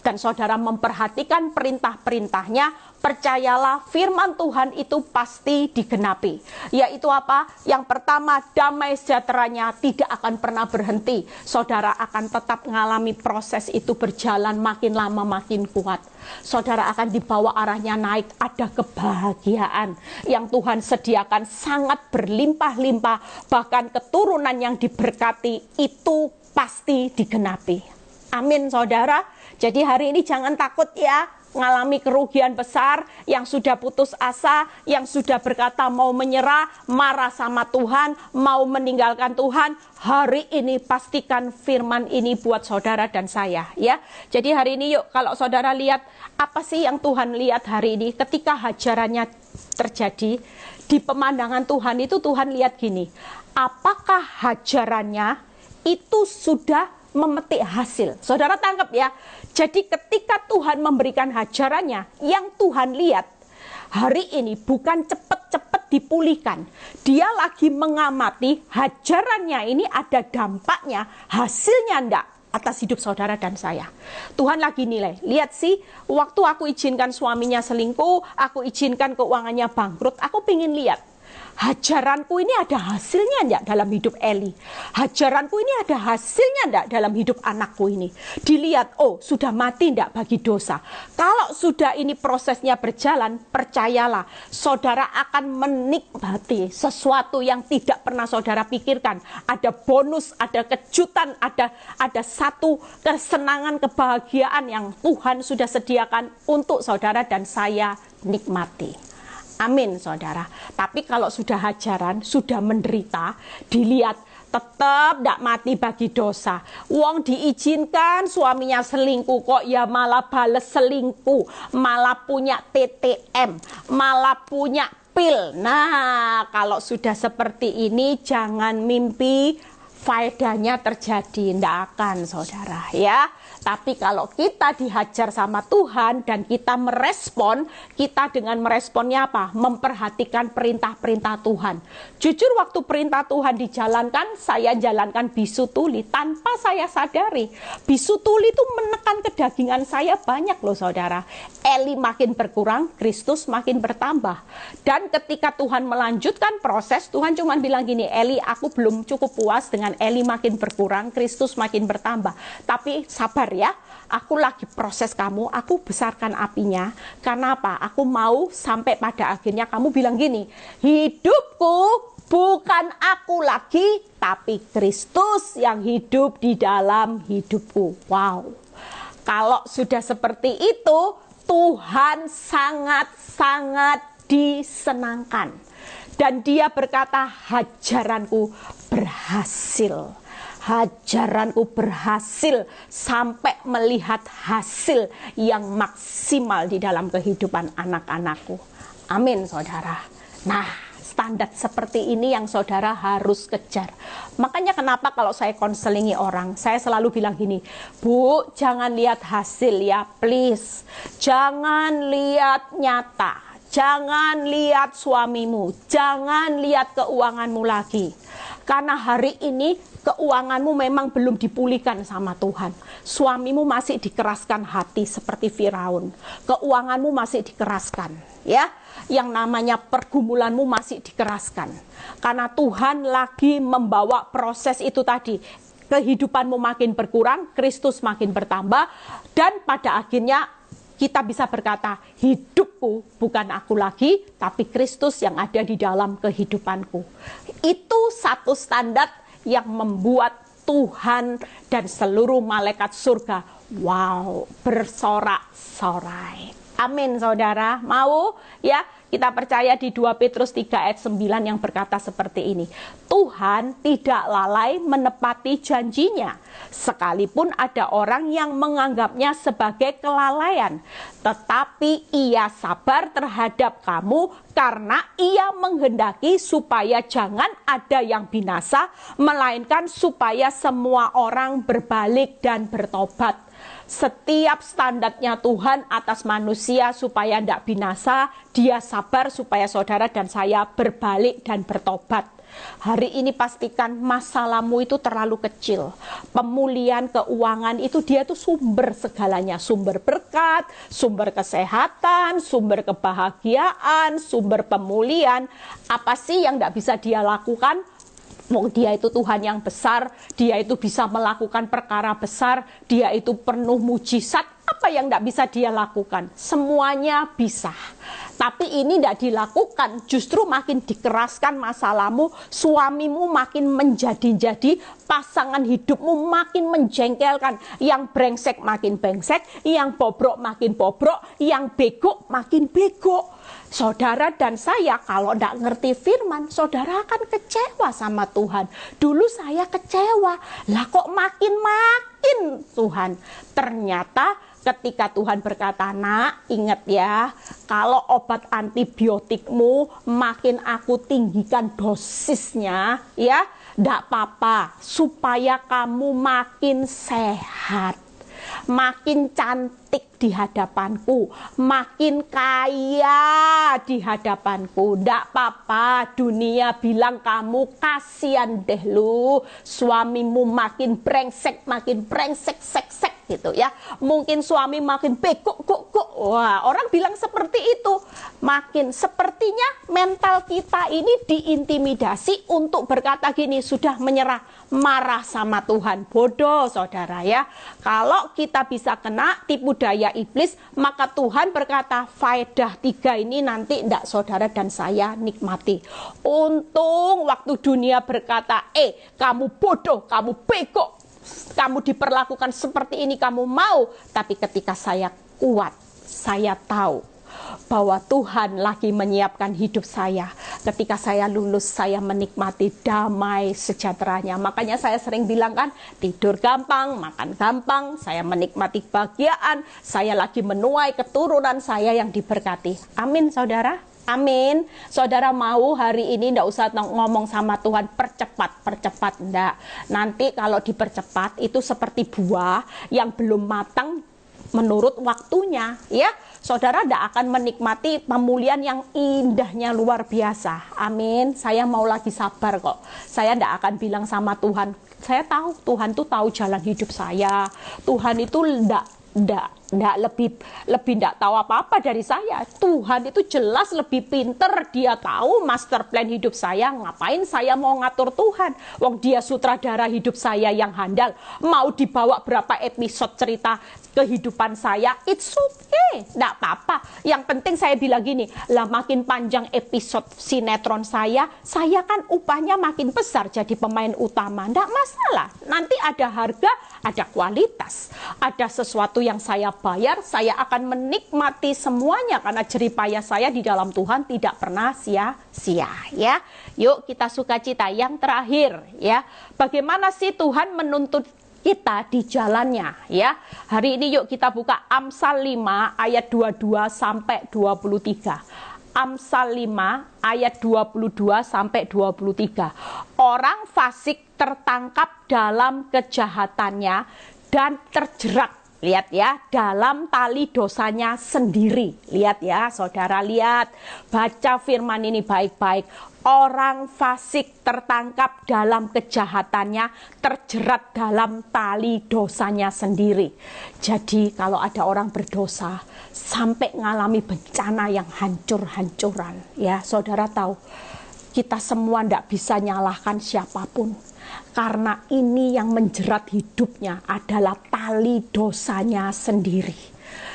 dan saudara memperhatikan perintah-perintahnya, percayalah firman Tuhan itu pasti digenapi. Yaitu apa? Yang pertama, damai sejahteranya tidak akan pernah berhenti. Saudara akan tetap mengalami proses itu berjalan makin lama makin kuat. Saudara akan dibawa arahnya naik. Ada kebahagiaan yang Tuhan sediakan sangat berlimpah-limpah. Bahkan keturunan yang diberkati itu pasti digenapi. Amin, saudara. Jadi hari ini jangan takut ya, mengalami kerugian besar, yang sudah putus asa, yang sudah berkata mau menyerah, marah sama Tuhan, mau meninggalkan Tuhan. Hari ini pastikan firman ini buat saudara dan saya ya. Jadi hari ini yuk, kalau saudara lihat apa sih yang Tuhan lihat hari ini ketika hajarannya terjadi di pemandangan Tuhan itu. Tuhan lihat gini, apakah hajarannya itu sudah memetik hasil. Saudara tangkap ya. Jadi ketika Tuhan memberikan hajarannya, yang Tuhan lihat hari ini bukan cepat-cepat dipulihkan. Dia lagi mengamati hajarannya ini ada dampaknya, hasilnya enggak atas hidup saudara dan saya. Tuhan lagi nilai. Lihat sih, waktu aku izinkan suaminya selingkuh, aku izinkan keuangannya bangkrut, aku pengen lihat hajaranku ini ada hasilnya enggak dalam hidup Eli? Hajaranku ini ada hasilnya enggak dalam hidup anakku ini? Dilihat, oh sudah mati enggak bagi dosa. Kalau sudah ini prosesnya berjalan, percayalah, saudara akan menikmati sesuatu yang tidak pernah saudara pikirkan. Ada bonus, ada kejutan, ada satu kesenangan, kebahagiaan yang Tuhan sudah sediakan untuk saudara dan saya nikmati. Amin, saudara. Tapi kalau sudah hajaran, sudah menderita, dilihat tetap tidak mati bagi dosa. Wong diizinkan suaminya selingkuh, kok ya malah bales selingkuh, malah punya TTM, malah punya pil. Nah, kalau sudah seperti ini, jangan mimpi faedahnya terjadi. Tidak akan, saudara, ya. Tapi kalau kita dihajar sama Tuhan dan kita merespon, kita dengan meresponnya apa? Memperhatikan perintah-perintah Tuhan. Jujur waktu perintah Tuhan dijalankan, saya jalankan bisu tuli tanpa saya sadari. Bisu tuli itu menekan kedagingan saya banyak loh, saudara. Eli makin berkurang, Kristus makin bertambah. Dan ketika Tuhan melanjutkan proses, Tuhan cuma bilang gini, Eli, aku belum cukup puas dengan Eli makin berkurang, Kristus makin bertambah. Tapi sabar ya, aku lagi proses kamu, aku besarkan apinya. Karena apa? Aku mau sampai pada akhirnya kamu bilang gini, hidupku bukan aku lagi, tapi Kristus yang hidup di dalam hidupku. Wow. Kalau sudah seperti itu, Tuhan sangat-sangat disenangkan. Dan dia berkata, hajaranku berhasil. Hajaranku berhasil sampai melihat hasil yang maksimal di dalam kehidupan anak-anakku. Amin, saudara. Nah, standar seperti ini yang saudara harus kejar. Makanya kenapa kalau saya konselingi orang, saya selalu bilang gini, Bu, jangan lihat hasil ya, please. Jangan lihat nyata. Jangan lihat suamimu. Jangan lihat keuanganmu lagi. Karena hari ini keuanganmu memang belum dipulihkan sama Tuhan. Suamimu masih dikeraskan hati seperti Firaun. Keuanganmu masih dikeraskan, ya. Yang namanya pergumulanmu masih dikeraskan. Karena Tuhan lagi membawa proses itu tadi. Kehidupanmu makin berkurang, Kristus makin bertambah, dan pada akhirnya kita bisa berkata, hidupku bukan aku lagi, tapi Kristus yang ada di dalam kehidupanku. Itu satu standar yang membuat Tuhan dan seluruh malaikat surga, wow, bersorak-sorai. Amin, saudara. Mau ya? Kita percaya di 2 Petrus 3 ayat 9 yang berkata seperti ini. Tuhan tidak lalai menepati janjinya, sekalipun ada orang yang menganggapnya sebagai kelalaian. Tetapi ia sabar terhadap kamu karena ia menghendaki supaya jangan ada yang binasa, melainkan supaya semua orang berbalik dan bertobat. Setiap standarnya Tuhan atas manusia supaya tidak binasa, dia sabar supaya saudara dan saya berbalik dan bertobat. Hari ini pastikan masalahmu itu terlalu kecil. Pemulihan keuangan itu dia tuh sumber segalanya. Sumber berkat, sumber kesehatan, sumber kebahagiaan, sumber pemulihan. Apa sih yang tidak bisa dia lakukan? Dia itu Tuhan yang besar, dia itu bisa melakukan perkara besar, dia itu penuh mujizat. Apa yang tidak bisa dia lakukan? Semuanya bisa. Tapi ini tidak dilakukan, justru makin dikeraskan masalahmu, suamimu makin menjadi-jadi, pasangan hidupmu makin menjengkelkan. Yang brengsek makin brengsek, yang bobrok makin bobrok, yang bego makin bego. Saudara dan saya kalau tidak ngerti firman, saudara akan kecewa sama Tuhan. Dulu saya kecewa, lah kok makin Tuhan. Ternyata ketika Tuhan berkata, nak ingat ya, kalau obat antibiotikmu makin aku tinggikan dosisnya, ya, tidak apa-apa, supaya kamu makin sehat, makin cantik di hadapanku, makin kaya di hadapanku. Ndak apa-apa, dunia bilang kamu kasihan deh lu, suamimu makin brengsek, sek gitu ya. Mungkin suami makin begok. Wah, orang bilang seperti itu. makin sepertinya mental kita ini diintimidasi untuk berkata gini, sudah menyerah, marah sama Tuhan. Bodoh saudara ya. Kalau kita bisa kena tipu daya iblis, maka Tuhan berkata faedah 3 ini nanti tidak saudara dan saya nikmati. Untung waktu dunia berkata, kamu bodoh, kamu bego, kamu diperlakukan seperti ini, kamu mau. Tapi ketika saya kuat, saya tahu bahwa Tuhan lagi menyiapkan hidup saya. Ketika saya lulus, saya menikmati damai sejahteranya. Makanya saya sering bilang kan, tidur gampang, makan gampang, saya menikmati kebahagiaan, saya lagi menuai keturunan saya yang diberkati. Amin saudara. Amin. Saudara mau hari ini tidak usah ngomong sama Tuhan percepat, enggak. Nanti kalau dipercepat itu seperti buah yang belum matang menurut waktunya, ya. Saudara tidak akan menikmati pemulihan yang indahnya luar biasa. Amin. Saya mau lagi sabar kok. Saya tidak akan bilang sama Tuhan, saya tahu Tuhan tuh tahu jalan hidup saya. Tuhan itu tidak lebih tidak tahu apa-apa dari saya. Tuhan itu jelas lebih pinter, dia tahu master plan hidup saya. Ngapain saya mau ngatur Tuhan? Wong dia sutradara hidup saya yang handal. Mau dibawa berapa episode cerita kehidupan saya, it's okay, tidak apa-apa. Yang penting saya bilang gini, lah makin panjang episode sinetron saya kan upahnya makin besar jadi pemain utama, tidak masalah. Nanti ada harga, ada kualitas, ada sesuatu yang saya bayar, saya akan menikmati semuanya karena jerih payah saya di dalam Tuhan tidak pernah sia-sia, ya. Yuk kita sukacita. Yang terakhir, ya, bagaimana sih Tuhan menuntut kita di jalannya, ya. Hari ini yuk kita buka Amsal 5 ayat 22 sampai 23. Amsal 5 ayat 22 sampai 23. Orang fasik tertangkap dalam kejahatannya dan terjerat, lihat ya, dalam tali dosanya sendiri. Lihat ya, saudara, lihat, baca firman ini baik-baik. Orang fasik tertangkap dalam kejahatannya, terjerat dalam tali dosanya sendiri. Jadi kalau ada orang berdosa sampai ngalami bencana yang hancur-hancuran, ya saudara tahu, kita semua tidak bisa nyalahkan siapapun. Karena ini yang menjerat hidupnya adalah tali dosanya sendiri.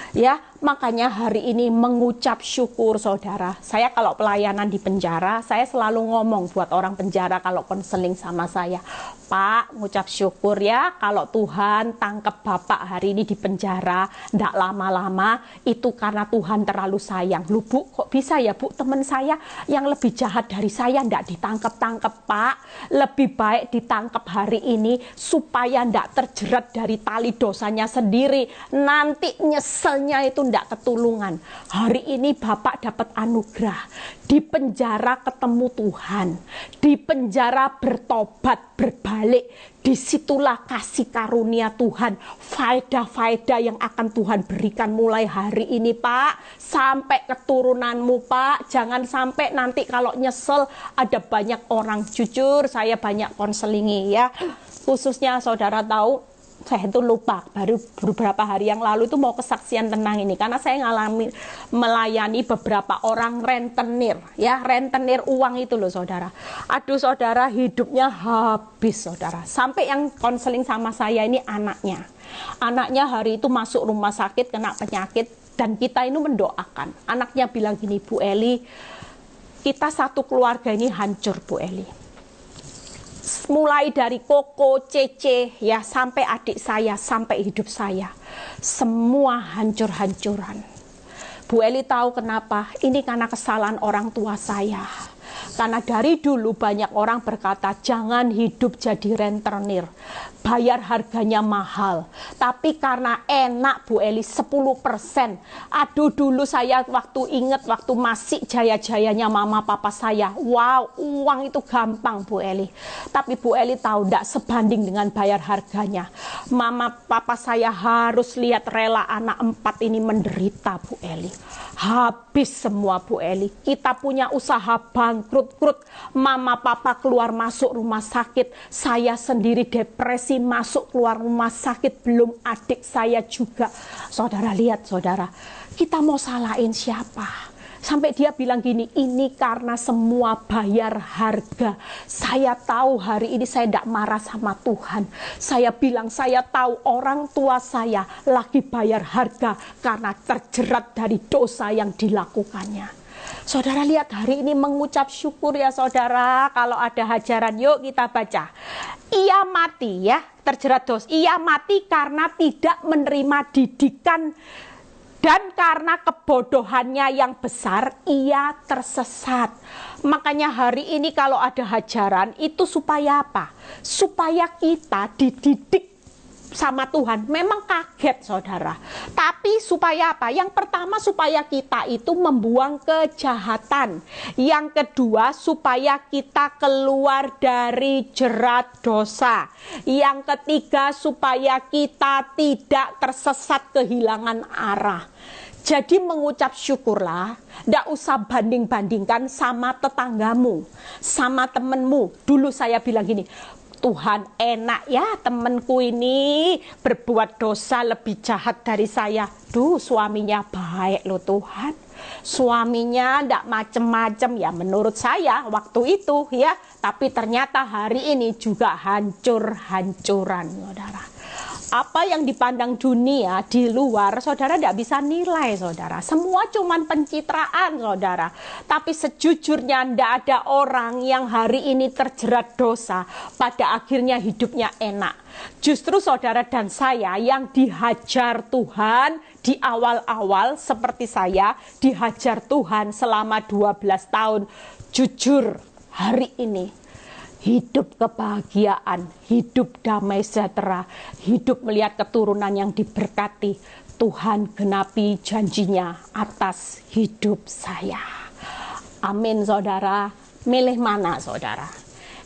Ya, makanya hari ini mengucap syukur saudara. Saya kalau pelayanan di penjara, saya selalu ngomong buat orang penjara kalau konseling sama saya, Pak, ngucap syukur ya kalau Tuhan tangkap Bapak hari ini di penjara, ndak lama-lama, itu karena Tuhan terlalu sayang. Lu Bu, kok bisa ya Bu, teman saya yang lebih jahat dari saya ndak ditangkap-tangkap Pak. Lebih baik ditangkap hari ini supaya ndak terjerat dari tali dosanya sendiri. Nanti nyeselnya itu ndak ketulungan. Hari ini Bapak dapat anugerah. Di penjara ketemu Tuhan. Di penjara bertobat, berbalik. Disitulah kasih karunia Tuhan. Faedah-faedah yang akan Tuhan berikan mulai hari ini Pak. Sampai keturunanmu Pak. Jangan sampai nanti kalau nyesel ada banyak orang. Jujur saya banyak konselingi ya. Khususnya saudara tahu, saya itu lupa, baru beberapa hari yang lalu itu mau kesaksian tentang ini karena saya melayani beberapa orang rentenir, ya, rentenir uang itu loh saudara. Aduh saudara, hidupnya habis saudara. Sampai yang konseling sama saya ini anaknya hari itu masuk rumah sakit kena penyakit dan kita ini mendoakan. Anaknya bilang gini, Bu Eli, kita satu keluarga ini hancur Bu Eli. Mulai dari Koko, Cece, ya, sampai adik saya, sampai hidup saya. Semua hancur-hancuran. Bu Eli tahu kenapa? Ini karena kesalahan orang tua saya. Karena dari dulu banyak orang berkata, jangan hidup jadi rentenir. Bayar harganya mahal. Tapi karena enak Bu Eli 10%. Aduh dulu saya ingat waktu masih jaya-jayanya mama papa saya. Wow, uang itu gampang Bu Eli. Tapi Bu Eli tahu tidak sebanding dengan bayar harganya. Mama papa saya harus lihat rela anak 4 ini menderita Bu Eli. Habis semua Bu Eli. Kita punya usaha bangkrut. Mama papa keluar masuk rumah sakit. Saya sendiri depresi masuk keluar rumah sakit. Belum adik saya juga. Saudara lihat saudara. Kita mau salahin siapa? Sampai dia bilang gini, ini karena semua bayar harga. Saya tahu hari ini saya tidak marah sama Tuhan. Saya bilang saya tahu orang tua saya lagi bayar harga karena terjerat dari dosa yang dilakukannya. Saudara lihat hari ini mengucap syukur ya saudara. Kalau ada hajaran yuk kita baca. Ia mati ya, terjerat dosa. Ia mati karena tidak menerima didikan. Dan karena kebodohannya yang besar, ia tersesat. Makanya hari ini kalau ada hajaran, itu supaya apa? Supaya kita dididik sama Tuhan. Memang kaget saudara. Tapi supaya apa? Yang pertama supaya kita itu membuang kejahatan. Yang kedua supaya kita keluar dari jerat dosa. Yang ketiga supaya kita tidak tersesat kehilangan arah. Jadi mengucap syukurlah, tidak usah banding-bandingkan sama tetanggamu, sama temenmu. Dulu saya bilang gini, Tuhan enak ya temenku ini berbuat dosa lebih jahat dari saya. Duh suaminya baik loh Tuhan. Suaminya tidak macem-macem ya menurut saya waktu itu ya. Tapi ternyata hari ini juga hancur-hancuran saudara. Apa yang dipandang dunia di luar, saudara tidak bisa nilai, saudara. Semua cuman pencitraan, saudara. Tapi sejujurnya tidak ada orang yang hari ini terjerat dosa, pada akhirnya hidupnya enak. Justru saudara dan saya yang dihajar Tuhan di awal-awal seperti saya, dihajar Tuhan selama 12 tahun. Jujur, hari ini hidup kebahagiaan, hidup damai sejahtera, hidup melihat keturunan yang diberkati. Tuhan genapi janjinya atas hidup saya. Amin saudara. Milih mana saudara?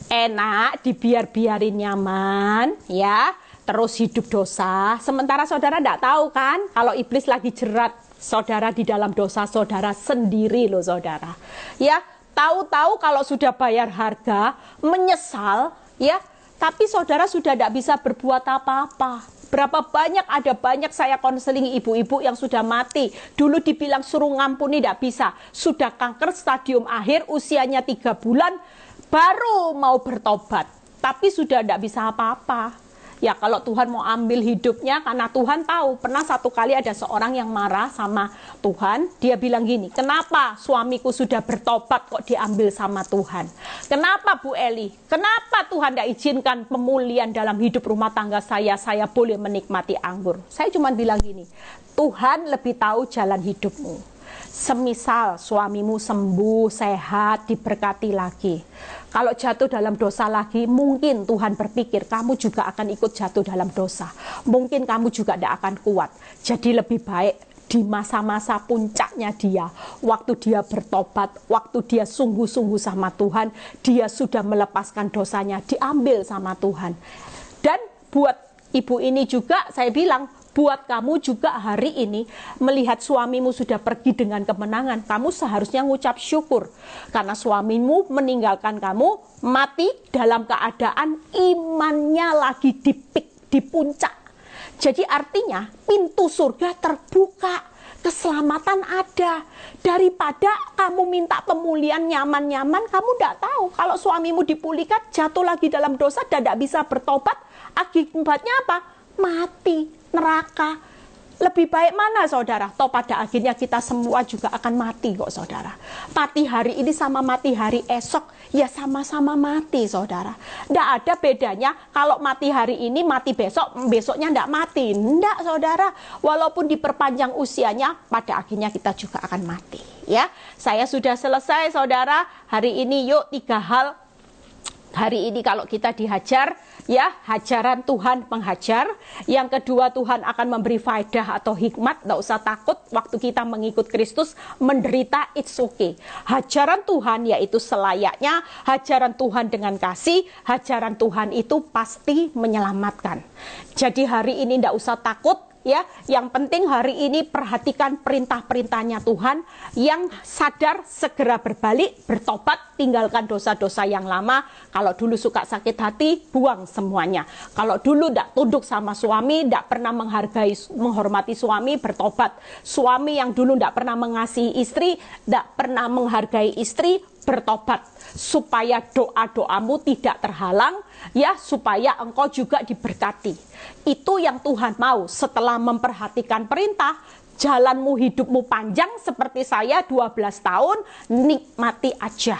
Enak dibiar-biarin nyaman ya, terus hidup dosa. Sementara saudara tidak tahu kan kalau iblis lagi jerat saudara di dalam dosa saudara sendiri loh saudara. Ya, tahu-tahu kalau sudah bayar harga, menyesal, ya. Tapi saudara sudah tidak bisa berbuat apa-apa. Berapa banyak, ada banyak saya konseling ibu-ibu yang sudah mati. Dulu dibilang suruh ngampuni, tidak bisa. Sudah kanker stadium akhir, usianya 3 bulan, baru mau bertobat. Tapi sudah tidak bisa apa-apa. Ya kalau Tuhan mau ambil hidupnya, karena Tuhan tahu. Pernah satu kali ada seorang yang marah sama Tuhan. Dia bilang gini, kenapa suamiku sudah bertobat kok diambil sama Tuhan? Kenapa Bu Eli? Kenapa Tuhan tidak izinkan pemulihan dalam hidup rumah tangga saya boleh menikmati anggur? Saya cuma bilang gini, Tuhan lebih tahu jalan hidupmu. Semisal suamimu sembuh, sehat, diberkati lagi. Kalau jatuh dalam dosa lagi, mungkin Tuhan berpikir kamu juga akan ikut jatuh dalam dosa. Mungkin kamu juga tidak akan kuat. Jadi lebih baik di masa-masa puncaknya dia, waktu dia bertobat, waktu dia sungguh-sungguh sama Tuhan, dia sudah melepaskan dosanya, diambil sama Tuhan. Dan buat ibu ini juga saya bilang, buat kamu juga hari ini melihat suamimu sudah pergi dengan kemenangan, kamu seharusnya ngucap syukur. Karena suamimu meninggalkan kamu, mati dalam keadaan imannya lagi di peak, di puncak. Jadi artinya pintu surga terbuka, keselamatan ada. Daripada kamu minta pemulihan nyaman-nyaman, kamu tidak tahu. Kalau suamimu dipulihkan, jatuh lagi dalam dosa dan tidak bisa bertobat, akibatnya apa? Mati. Neraka. Lebih baik mana saudara? Toh pada akhirnya kita semua juga akan mati kok saudara. Mati hari ini sama mati hari esok, ya sama-sama mati saudara. Tidak ada bedanya kalau mati hari ini, mati besok, besoknya tidak mati. Tidak saudara. Walaupun diperpanjang usianya, pada akhirnya kita juga akan mati. Ya, saya sudah selesai saudara. Hari ini yuk 3 hal. Hari ini kalau kita dihajar, ya hajaran Tuhan menghajar. Yang kedua, Tuhan akan memberi faedah atau hikmat. Tidak usah takut waktu kita mengikut Kristus menderita, it's okay. Hajaran Tuhan yaitu selayaknya, hajaran Tuhan dengan kasih, hajaran Tuhan itu pasti menyelamatkan. Jadi hari ini tidak usah takut ya. Yang penting hari ini perhatikan perintah-perintahnya Tuhan. Yang sadar segera berbalik, bertobat, tinggalkan dosa-dosa yang lama. Kalau dulu suka sakit hati, buang semuanya. Kalau dulu tidak tunduk sama suami, tidak pernah menghormati suami, bertobat. Suami yang dulu tidak pernah mengasihi istri, tidak pernah menghargai istri, bertobat, supaya doa-doamu tidak terhalang, ya, supaya engkau juga diberkati. Itu yang Tuhan mau. Setelah memperhatikan perintah, jalanmu, hidupmu panjang seperti saya 12 tahun, nikmati aja.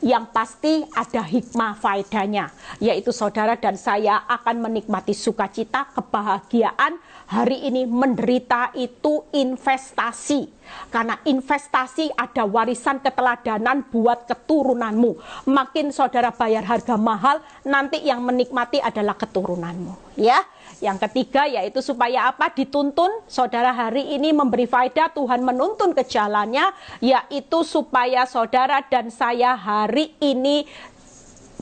Yang pasti ada hikmah faedahnya, yaitu saudara dan saya akan menikmati sukacita, kebahagiaan. Hari ini menderita itu investasi, karena investasi ada warisan keteladanan buat keturunanmu. Makin saudara bayar harga mahal, nanti yang menikmati adalah keturunanmu, ya. Yang ketiga yaitu supaya apa? Dituntun. Saudara hari ini memberi faedah, Tuhan menuntun ke jalannya, yaitu supaya saudara dan saya hari ini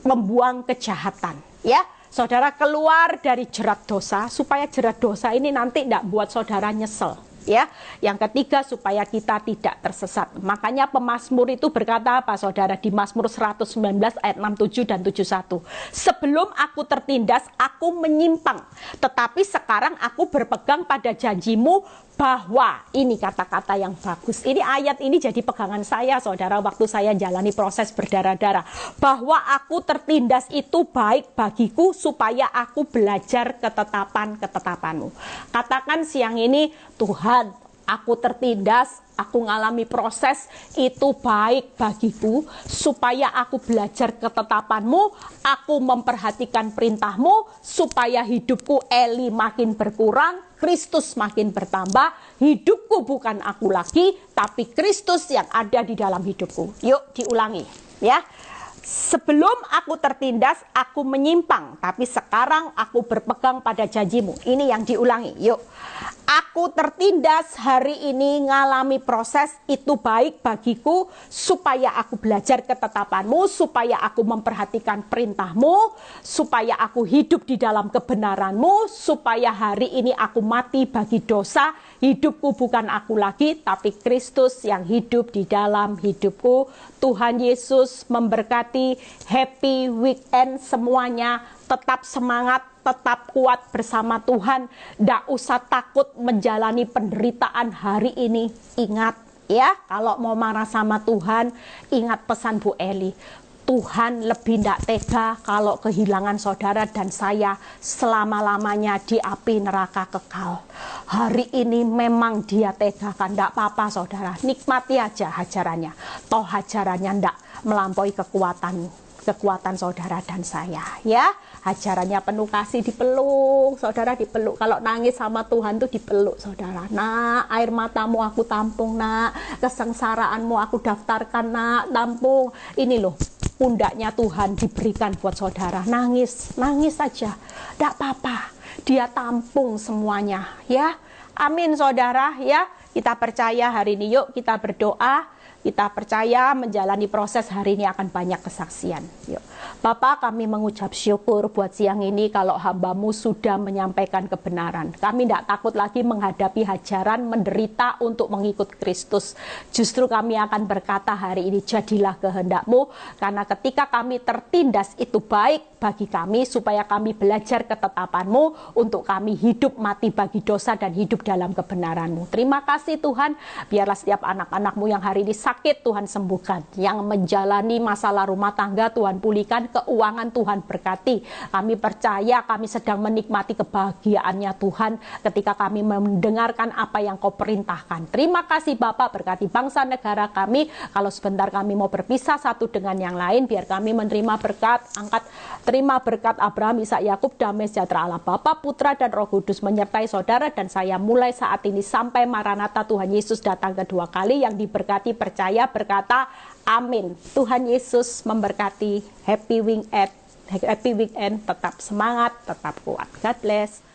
membuang kejahatan, ya. Saudara keluar dari jerat dosa, supaya jerat dosa ini nanti tidak buat saudara nyesel, ya. Yang ketiga supaya kita tidak tersesat. Makanya pemazmur itu berkata apa saudara? Di Mazmur 119 ayat 67 dan 71. Sebelum aku tertindas, aku menyimpang, tetapi sekarang aku berpegang pada janjimu, bahwa ini kata-kata yang bagus. Ini ayat ini jadi pegangan saya saudara waktu saya jalani proses berdarah-darah. Bahwa aku tertindas itu baik bagiku, supaya aku belajar ketetapan-ketetapanmu. Katakan siang ini, Tuhan, aku tertindas, aku ngalami proses, itu baik bagiku, supaya aku belajar ketetapanmu, aku memperhatikan perintahmu, supaya hidupku Eli makin berkurang, Kristus makin bertambah, hidupku bukan aku lagi, tapi Kristus yang ada di dalam hidupku. Yuk diulangi, ya. Sebelum aku tertindas, aku menyimpang, tapi sekarang aku berpegang pada janjimu. Ini yang diulangi, yuk. Aku tertindas hari ini, ngalami proses, itu baik bagiku, supaya aku belajar ketetapanmu, supaya aku memperhatikan perintahmu, supaya aku hidup di dalam kebenaranmu, supaya hari ini aku mati bagi dosa, hidupku bukan aku lagi, tapi Kristus yang hidup di dalam hidupku. Tuhan Yesus memberkati. Happy weekend semuanya. Tetap semangat, tetap kuat bersama Tuhan. Tidak usah takut menjalani penderitaan hari ini. Ingat ya, kalau mau marah sama Tuhan, ingat pesan Bu Eli. Tuhan lebih tidak tega kalau kehilangan saudara dan saya selama-lamanya di api neraka kekal. Hari ini memang dia tega kan, tidak apa-apa saudara. Nikmati aja hajarannya. Toh hajarannya tidak melampaui kekuatan saudara dan saya, ya. Hajarannya penuh kasih, dipeluk saudara, dipeluk. Kalau nangis sama Tuhan tuh dipeluk saudara. Nak, air matamu aku tampung nak, kesengsaraanmu aku daftarkan nak, tampung. Ini loh pundaknya Tuhan diberikan buat saudara. Nangis, nangis saja, tidak apa-apa, dia tampung semuanya, ya. Amin saudara, ya. Kita percaya hari ini, yuk kita berdoa. Kita percaya menjalani proses hari ini akan banyak kesaksian. Yuk. Bapak, kami mengucap syukur buat siang ini kalau hamba-Mu sudah menyampaikan kebenaran. Kami tidak takut lagi menghadapi hajaran menderita untuk mengikut Kristus. Justru kami akan berkata hari ini, jadilah kehendak-Mu, karena ketika kami tertindas itu baik bagi kami, supaya kami belajar ketetapan-Mu, untuk kami hidup mati bagi dosa dan hidup dalam kebenaran-Mu. Terima kasih Tuhan, biarlah setiap anak-anak-Mu yang hari ini sakit Tuhan sembuhkan, yang menjalani masalah rumah tangga Tuhan pulihkan, keuangan Tuhan berkati. Kami percaya kami sedang menikmati kebahagiaannya Tuhan ketika kami mendengarkan apa yang Kau perintahkan. Terima kasih Bapak, berkati bangsa negara kami. Kalau sebentar kami mau berpisah satu dengan yang lain, biar kami menerima berkat, terima berkat Abraham, Ishak, Yakub, damai sejahtera Allah Bapa, Putra dan Roh Kudus menyertai saudara dan saya mulai saat ini sampai Maranatha Tuhan Yesus datang kedua kali. Yang diberkati percaya berkata amin. Tuhan Yesus memberkati. Happy weekend, tetap semangat, tetap kuat. God bless.